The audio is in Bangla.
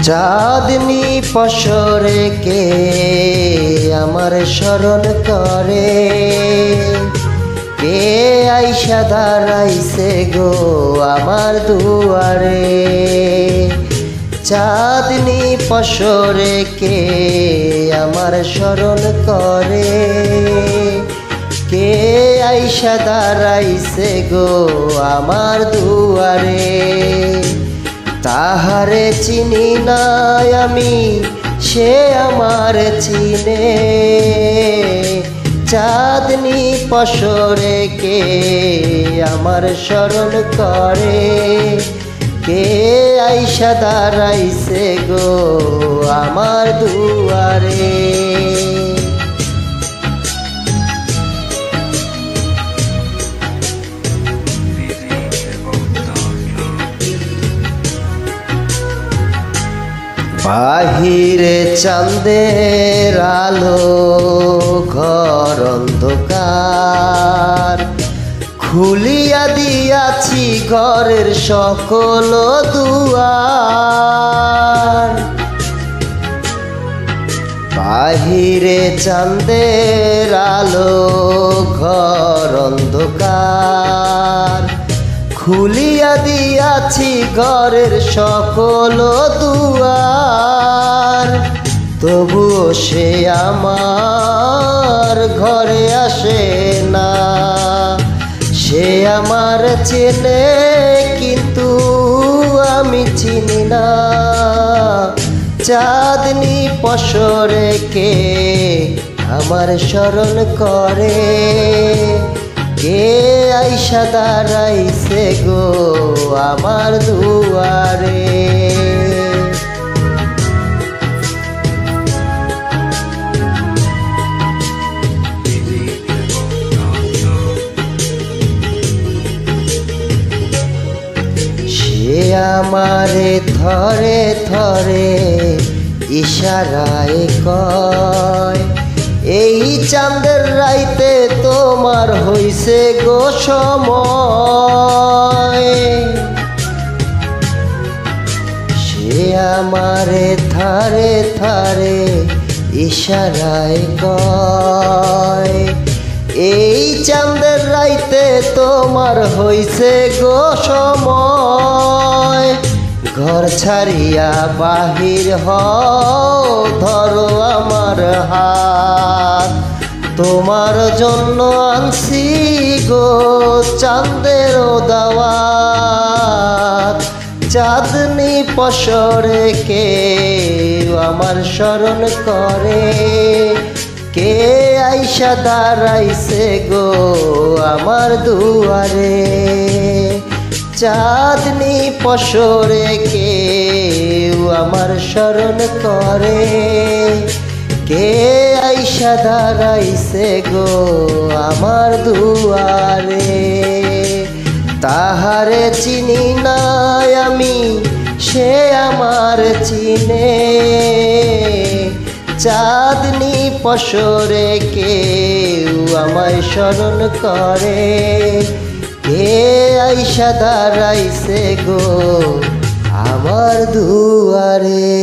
চাঁদনি পশরে কে আমার স্মরণ করে, কে আইসা দাঁড়াইছে গো আমার দুয়ারে। চাঁদনি পশরে কে আমার স্মরণ করে, কে আইসা দাঁড়াইছে গো আমার দুয়ারে। তাহারে চিনি নাই আমি, সে আমার চিনে। চাঁদনি পশরে কে আমার স্মরণ করে, কে আইসা দাঁড়াইছে গো আমার দুয়ারে। বাহিরে চাঁদের আলো, ঘর অন্ধকার, খুলিয়া দিয়াছি ঘরের সকল দুয়ার। বাহিরে চাঁদের আলো, ঘর অন্ধকার, খুলিয়া দিয়াছি ঘরের সকল দুয়ার। তবুও সে আমার ঘরে আসে না, সে আমার চেনে কিন্তু আমি চিনি না। চাঁদনি পশরে কে আমার স্মরণ করে, কে আইসা দাঁড়াইছে গো আমার দুয়ারে। সে আমারে থরে থরে ইশারায় কয়, এই চাঁদের রাইতে তোমার হইছে গো সময়। সে আমারে থারে থারে ইশারায় কয়, এই চাঁদের রাইতে তোমার হইছে গো সময়। ঘর ছাড়িয়া বাহির হও, ধরো আমার হাত, তোমার জন্য আনছি গো চাঁদের দাওয়াত। চাঁদনি পশরে কে আমার স্মরণ করে, কে আইসা দাঁড়াইছে গো আমার দুয়ারে। চাঁদনি পশরে কে আমার স্মরণ করে, কে আইসা দাঁড়াইছে গো আমার দুয়ারে। তাহারে চিনি নাই আমি, সে আমার চিনে। চাঁদনি পশরে কে আমায় স্মরণ করে, কে আইসা দাঁড়াইছে গো আমার দুয়ারে।